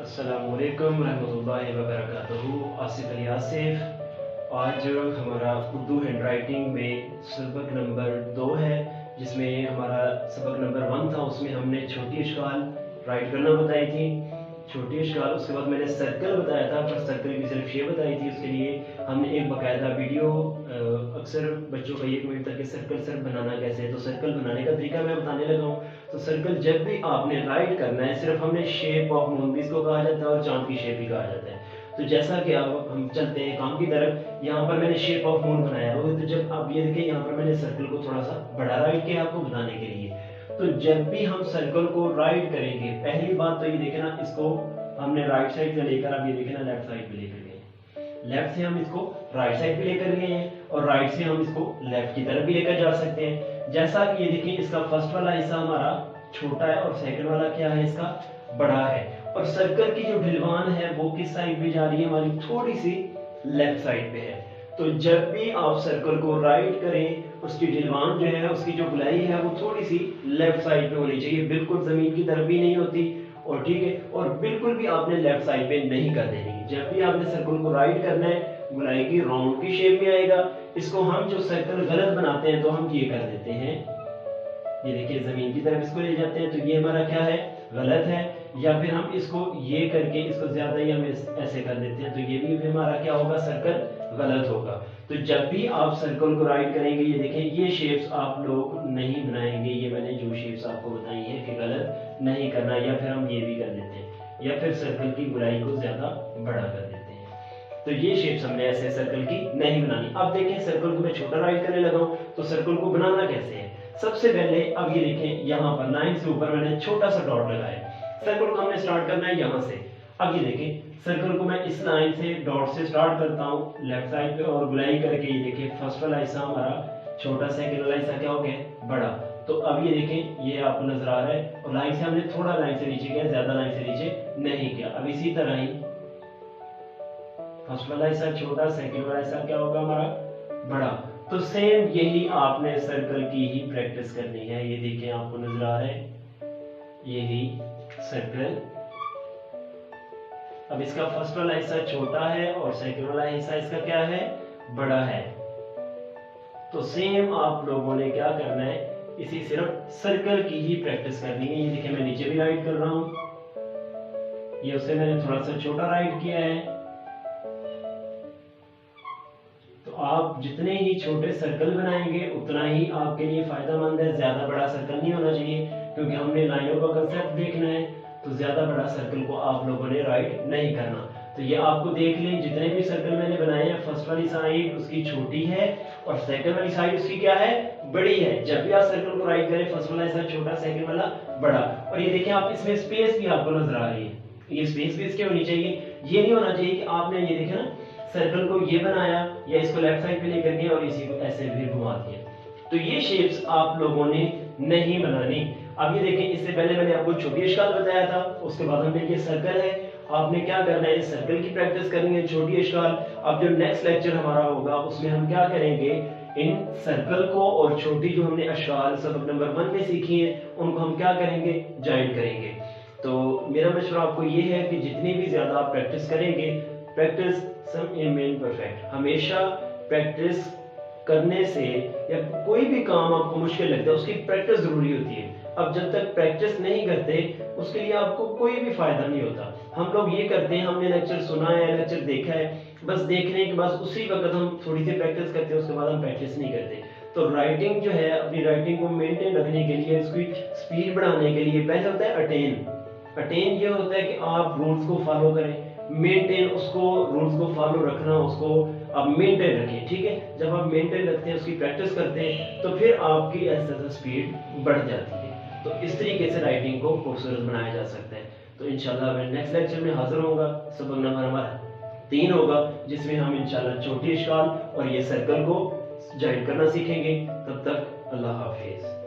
अस्सलामुअलैकुम रहमतुल्लाहि व बरकातहू। आसिफ अली आसिफ। आज हमारा उर्दू हैंड राइटिंग में सबक नंबर 2 है, जिसमें हमारा सबक नंबर 1 था। उसमें हमने छोटी अशकाल राइट करना बताई थी, छोटी अशकाल। उसके बाद मैंने सर्कल बताया था, पर सर्कल की सिर्फ शेप बताई थी। उसके लिए हमने एक बाकायदा वीडियो, अक्सर बच्चों का ये कमेंट था कि सर्कल सर बनाना कैसे है, तो सर्कल बनाने का तरीका मैं बताने लगा हूँ। तो सर्कल जब भी आपने राइट करना है, सिर्फ हमने शेप ऑफ मून भी इसको कहा जाता है और चांद की शेप भी कहा जाता है। तो जैसा कि अब हम चलते हैं काम की तरफ, यहाँ पर मैंने शेप ऑफ मून बनाया हुआ है। तो जब आप ये देखें, यहाँ पर मैंने सर्कल को थोड़ा सा बड़ा राइट किया आपको बताने के लिए। तो जब भी हम सर्कल को राइट करेंगे, पहली बात तो ये देखें ना, इसको हमने राइट साइड से लेकर, अब ये देखें ना, लेफ्ट साइड पे लेकर गए। लेफ्ट से हम इसको राइट साइड पे लेकर गए हैं और राइट से हम इसको लेफ्ट की तरफ भी लेकर जा सकते हैं। जैसा कि ये देखिए, इसका फर्स्ट वाला हिस्सा हमारा छोटा है और सेकंड वाला क्या है, इसका बड़ा है। और सर्कल की जो ढिलवान है वो किस साइड पे जा रही है, हमारी थोड़ी सी लेफ्ट साइड पे है। तो जब भी आप सर्कल को राइट करें, उसकी ढिलवान जो है, उसकी जो गुलाई है, वो थोड़ी सी लेफ्ट साइड पे होनी चाहिए, बिल्कुल जमीन की तरफ भी नहीं होती। और ठीक है, और बिल्कुल भी आपने लेफ्ट साइड पे नहीं कर देनी। जब भी आपने सर्कल को राइट करना है, गुलाई की राउंड की शेप में आएगा। इसको हम जो सर्कल गलत बनाते हैं, तो हम ये कर देते हैं, ये देखिए जमीन की तरफ इसको ले जाते हैं, तो ये हमारा क्या है, गलत है। या फिर हम इसको ये करके इसको ज्यादा ही हम ऐसे कर देते हैं, तो ये भी हमारा क्या होगा, सर्कल गलत होगा। तो जब भी आप सर्कल को राइट करेंगे, ये देखें, ये शेप्स आप लोग नहीं बनाएंगे। ये मैंने जो शेप्स आपको बताई है कि गलत नहीं करना, या फिर हम ये भी कर देते हैं, या फिर सर्कल की गुलाई को ज्यादा बड़ा कर देते हैं। तो ये शेप्स हमने ऐसे सर्कल की नहीं बनानी। अब देखें, सर्कल को मैं छोटा राइट करने लगा हूं, तो सर्कल को बनाना कैसे है। सबसे पहले अब ये देखें, यहाँ पर लाइन से ऊपर मैंने छोटा सा डॉट लगाया। सर्कल को हमने स्टार्ट करना है यहाँ से। अब ये देखें, सर्कल को मैं इस लाइन से डॉट से स्टार्ट करता हूँ लेफ्ट साइड पे, और गुलाई करके ये देखिए, फर्स्ट वाला हिस्सा हमारा छोटा, सेकंड वाला हिस्सा क्या हो गया, बड़ा। तो अब ये देखें, ये आपको नजर आ रहा है, और लाइन से हमने थोड़ा लाइन से नीचे किया, ज्यादा लाइन से नीचे नहीं किया। अब इसी तरह ही फर्स्ट वाला हिस्सा छोटा, सेकंड वाला हिस्सा क्या होगा, हमारा बड़ा। तो सेम यही आपने सर्कल की ही प्रैक्टिस करनी है। ये देखिए, आपको नजर आ रहा है, यही सर्कल। अब इसका फर्स्ट वाला हिस्सा छोटा है और सेकंड वाला हिस्सा इसका क्या है, बड़ा है। तो सेम आप लोगों ने क्या करना है, इसी सिर्फ सर्कल की ही प्रैक्टिस करनी है। ये देखिए, मैं नीचे भी राइट कर रहा हूं, ये उससे मैंने थोड़ा सा छोटा राइट किया है। तो आप जितने ही छोटे सर्कल बनाएंगे, उतना ही आपके लिए फायदेमंद है। ज्यादा बड़ा सर्कल नहीं होना चाहिए, क्योंकि हमने लाइनों का कंसेप्ट देखना है। तो ज्यादा बड़ा सर्कल को आप लोगों ने राइट नहीं करना। तो ये आपको देख लें, जितने भी सर्कल मैंने बनाए हैं, फर्स्ट वाली साइड उसकी छोटी है और सेकंड वाली साइड उसकी क्या है, बड़ी है। जब भी आप सर्कल को राइट करें, फर्स्ट वाला हिस्सा छोटा, सेकंड वाला बड़ा। और ये देखिए, आप इसमें स्पेस भी आपको नजर आ रही है, ये स्पेस भी इसके होनी चाहिए। ये नहीं होना चाहिए कि आपने ये देखे ना, सर्कल को ये बनाया या इसको लेफ्ट साइड पे लेकर गए और इसी को ऐसे भी घुमा दिया। तो ये शेप्स आप लोगों ने नहीं बनानी। अब ये देखें, इससे पहले मैंने आपको छोटी अशकाल बताया था, उसके बाद हमने ये सर्कल है। आपने क्या करना है, सर्कल की प्रैक्टिस करनी है, छोटी अशकाल। अब जो नेक्स्ट लेक्चर हमारा होगा, उसमें हम क्या करेंगे, इन सर्कल को और छोटी जो हमने अशकाल सबक नंबर 1 में सीखी है, उनको हम क्या करेंगे, ज्वाइन करेंगे। तो मेरा मशवरा आपको ये है कि जितनी भी ज्यादा आप प्रैक्टिस करेंगे, प्रैक्टिस सम मेन परफेक्ट, हमेशा प्रैक्टिस करने से, या कोई भी काम आपको मुश्किल लगता है, उसकी प्रैक्टिस जरूरी होती है। अब जब तक प्रैक्टिस नहीं करते, उसके लिए आपको कोई भी फायदा नहीं होता। हम लोग ये करते हैं, हमने लेक्चर सुना है, लेक्चर देखा है, बस देखने के बाद उसी वक्त हम थोड़ी सी प्रैक्टिस करते हैं, उसके बाद हम प्रैक्टिस नहीं करते। तो राइटिंग जो है, अपनी राइटिंग को मेंटेन रखने के लिए, इसकी स्पीड बढ़ाने के लिए, पहले होता है अटेन। अटेन ये होता है कि आप रूल्स को फॉलो करें। मेंटेन, उसको रूल्स को फॉलो रखना, उसको आप मेंटेन रखें, ठीक है। जब आप मेंटेन रखते हैं, उसकी प्रैक्टिस करते हैं, तो फिर आपकी ऐसे स्पीड बढ़ जाती है। तो इस तरीके से राइटिंग को खूबसूरत बनाया जा सकता है। तो इंशाल्लाह मैं नेक्स्ट लेक्चर में हाजिर होऊंगा। सबक नंबर हमारा 3 होगा, जिसमें हम इंशाल्लाह छोटी अशकाल और ये सर्कल को ज्वाइन करना सीखेंगे। तब तक अल्लाह हाफिज।